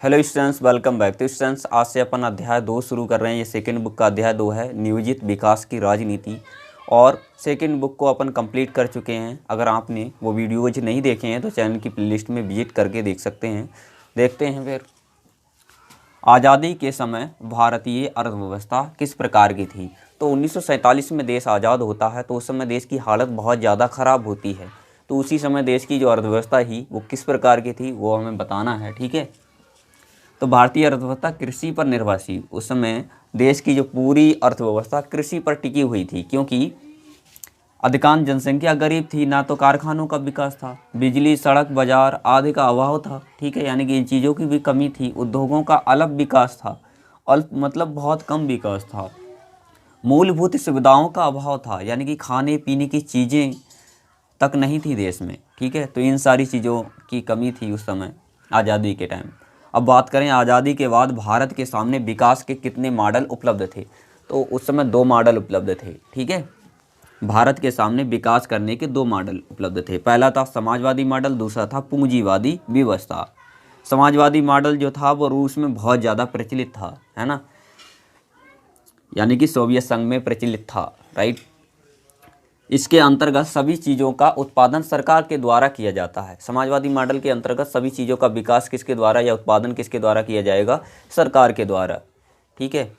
Hello students, welcome back. तो students, आज से अपन अध्याय 2 शुरू कर रहे हैं। ये सेकंड बुक का अध्याय 2 है, नियोजित विकास की राजनीति। और सेकंड बुक को अपन कंप्लीट कर चुके हैं। अगर आपने वो वीडियोज नहीं देखे हैं तो चैनल की प्लेलिस्ट में विजिट करके देख सकते हैं। देखते हैं फिर। आज़ादी के समय भारतीय अर्थव्यवस्था किस प्रकार की थी? तो 1947 में देश आज़ाद होता है, तो उस समय देश की हालत बहुत ज़्यादा ख़राब होती है। तो उसी समय देश की जो अर्थव्यवस्था थी वो किस प्रकार की थी वो हमें बताना है, ठीक है। तो भारतीय अर्थव्यवस्था कृषि पर निर्भर थी। उस समय देश की जो पूरी अर्थव्यवस्था कृषि पर टिकी हुई थी, क्योंकि अधिकांश जनसंख्या गरीब थी। ना तो कारखानों का विकास था, बिजली, सड़क, बाजार आदि का अभाव था, ठीक है। यानी कि इन चीज़ों की भी कमी थी। उद्योगों का अल्प विकास था, अल्प मतलब बहुत कम विकास था। मूलभूत सुविधाओं का अभाव था, यानी कि खाने पीने की चीज़ें तक नहीं थी देश में, ठीक है। तो इन सारी चीज़ों की कमी थी उस समय आज़ादी के टाइम। अब बात करें आज़ादी के बाद भारत के सामने विकास के कितने मॉडल उपलब्ध थे? तो उस समय 2 मॉडल उपलब्ध थे, ठीक है। भारत के सामने विकास करने के 2 मॉडल उपलब्ध थे। पहला था समाजवादी मॉडल, दूसरा था पूंजीवादी व्यवस्था। समाजवादी मॉडल जो था वो रूस में बहुत ज़्यादा प्रचलित था, है ना, यानी कि सोवियत संघ में प्रचलित था, राइट। इसके अंतर्गत सभी चीज़ों का उत्पादन सरकार के द्वारा किया जाता है। समाजवादी मॉडल के अंतर्गत सभी चीज़ों का विकास किसके द्वारा या उत्पादन किसके द्वारा किया जाएगा? सरकार के द्वारा, ठीक है।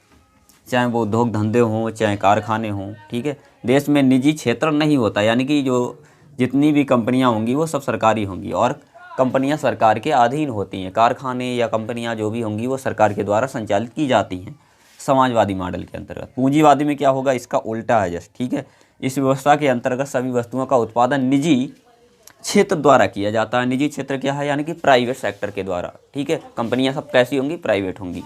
चाहे वो उद्योग धंधे हों, चाहे कारखाने हों, ठीक है। देश में निजी क्षेत्र नहीं होता, यानी कि जो जितनी भी कंपनियां होंगी वो सब सरकारी होंगी और कंपनियां सरकार के अधीन होती हैं। कारखाने या कंपनियां जो भी होंगी वो सरकार के द्वारा संचालित की जाती हैं समाजवादी मॉडल के अंतर्गत। पूंजीवादी में क्या होगा? इसका उल्टा है जस्ट, ठीक है। इस व्यवस्था के अंतर्गत सभी वस्तुओं का उत्पादन निजी क्षेत्र द्वारा किया जाता है। निजी क्षेत्र क्या है? यानी कि प्राइवेट सेक्टर के द्वारा, ठीक है। कंपनियां सब कैसी होंगी? प्राइवेट होंगी।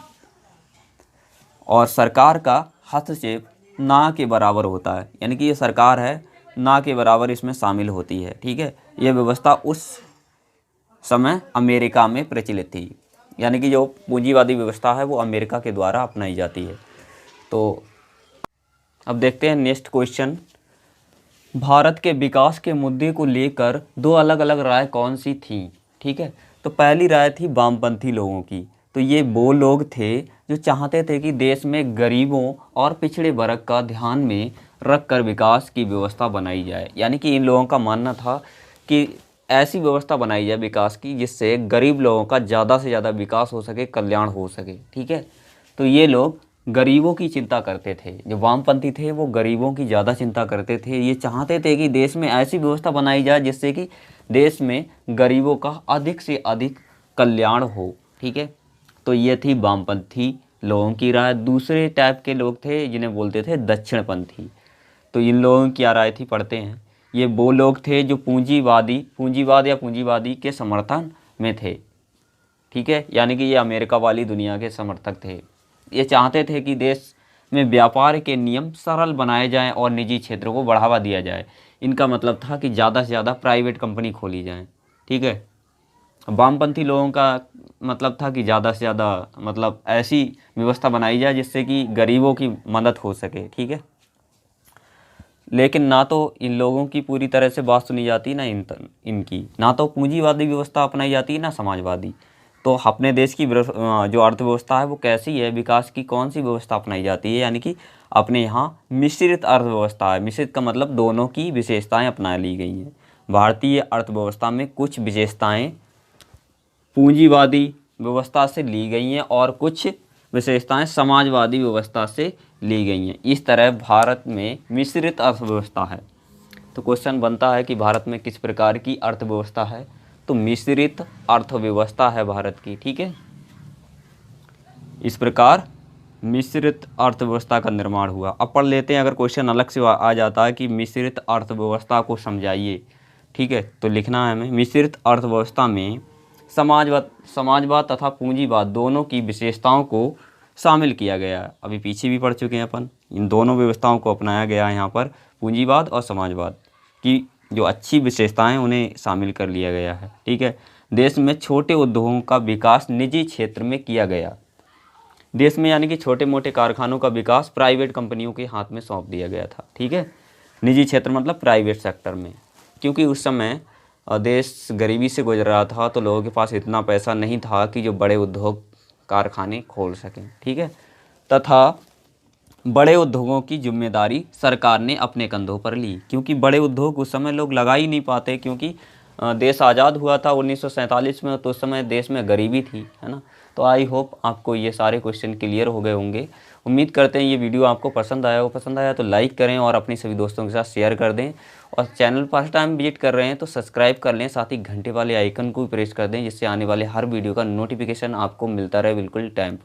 और सरकार का हस्तक्षेप ना के बराबर होता है, यानी कि ये सरकार है ना के बराबर इसमें शामिल होती है, ठीक है। ये व्यवस्था उस समय अमेरिका में प्रचलित थी, यानी कि जो पूंजीवादी व्यवस्था है वो अमेरिका के द्वारा अपनाई जाती है। तो अब देखते हैं नेक्स्ट क्वेश्चन। भारत के विकास के मुद्दे को लेकर 2 अलग अलग राय कौन सी थी? ठीक है। तो पहली राय थी वामपंथी लोगों की। तो ये वो लोग थे जो चाहते थे कि देश में गरीबों और पिछड़े वर्ग का ध्यान में रखकर विकास की व्यवस्था बनाई जाए। यानी कि इन लोगों का मानना था कि ऐसी व्यवस्था बनाई जाए विकास की जिससे गरीब लोगों का ज़्यादा से ज़्यादा विकास हो सके, कल्याण हो सके, ठीक है। तो ये लोग गरीबों की चिंता करते थे। जो वामपंथी थे वो गरीबों की ज़्यादा चिंता करते थे। ये चाहते थे कि देश में ऐसी व्यवस्था बनाई जाए जिससे कि देश में गरीबों का अधिक से अधिक कल्याण हो, ठीक है। तो ये थी वामपंथी लोगों की राय। दूसरे टाइप के लोग थे जिन्हें बोलते थे दक्षिणपंथी। तो इन लोगों की क्या राय थी पढ़ते हैं। ये वो लोग थे जो पूंजीवाद या पूंजीवादी के समर्थन में थे, ठीक है। यानी कि ये अमेरिका वाली दुनिया के समर्थक थे। ये चाहते थे कि देश में व्यापार के नियम सरल बनाए जाएं और निजी क्षेत्रों को बढ़ावा दिया जाए। इनका मतलब था कि ज़्यादा से ज़्यादा प्राइवेट कंपनी खोली जाएं, ठीक है। वामपंथी लोगों का मतलब था कि ज़्यादा से ज़्यादा मतलब ऐसी व्यवस्था बनाई जाए जिससे कि गरीबों की मदद हो सके, ठीक है। लेकिन ना तो इन लोगों की पूरी तरह से बात सुनी जाती, ना इनकी, ना तो पूंजीवादी व्यवस्था अपनाई जाती ना समाजवादी। तो अपने देश की जो अर्थव्यवस्था है वो कैसी है, विकास की कौन सी व्यवस्था अपनाई जाती है? यानी कि अपने यहाँ मिश्रित अर्थव्यवस्था है। मिश्रित का मतलब दोनों की विशेषताएं अपना ली गई हैं। भारतीय अर्थव्यवस्था में कुछ विशेषताएं पूंजीवादी व्यवस्था से ली गई हैं और कुछ विशेषताएं समाजवादी व्यवस्था से ली गई हैं। इस तरह भारत में मिश्रित अर्थव्यवस्था है। तो क्वेश्चन बनता है कि भारत में किस प्रकार की अर्थव्यवस्था है? तो मिश्रित अर्थव्यवस्था है भारत की, ठीक है। इस प्रकार मिश्रित अर्थव्यवस्था का निर्माण हुआ। अब पढ़ लेते हैं, अगर क्वेश्चन अलग से आ जाता है कि मिश्रित अर्थव्यवस्था को समझाइए, ठीक है। तो लिखना है हमें, मिश्रित अर्थव्यवस्था में समाजवाद तथा पूंजीवाद दोनों की विशेषताओं को शामिल किया गया। अभी पीछे भी पढ़ चुके हैं अपन। इन दोनों व्यवस्थाओं को अपनाया गया है यहाँ पर, पूंजीवाद और समाजवाद की जो अच्छी विशेषताएं उन्हें शामिल कर लिया गया है, ठीक है। देश में छोटे उद्योगों का विकास निजी क्षेत्र में किया गया। देश में यानी कि छोटे मोटे कारखानों का विकास प्राइवेट कंपनियों के हाथ में सौंप दिया गया था, ठीक है। निजी क्षेत्र मतलब प्राइवेट सेक्टर में, क्योंकि उस समय देश गरीबी से गुजर रहा था तो लोगों के पास इतना पैसा नहीं था कि जो बड़े उद्योग कारखाने खोल सकें, ठीक है। तथा बड़े उद्योगों की जिम्मेदारी सरकार ने अपने कंधों पर ली, क्योंकि बड़े उद्योग उस समय लोग लगा ही नहीं पाते, क्योंकि देश आज़ाद हुआ था 1947 में, तो उस समय देश में गरीबी थी, है ना। तो आई होप आपको ये सारे क्वेश्चन क्लियर हो गए होंगे। उम्मीद करते हैं ये वीडियो आपको पसंद आया हो। पसंद आया तो लाइक करें और अपने सभी दोस्तों के साथ शेयर कर दें, और चैनल फर्स्ट टाइम विजिट कर रहे हैं तो सब्सक्राइब कर लें, साथ ही घंटे वाले आइकन को भी प्रेस कर दें, जिससे आने वाले हर वीडियो का नोटिफिकेशन आपको मिलता रहे बिल्कुल टाइम पर।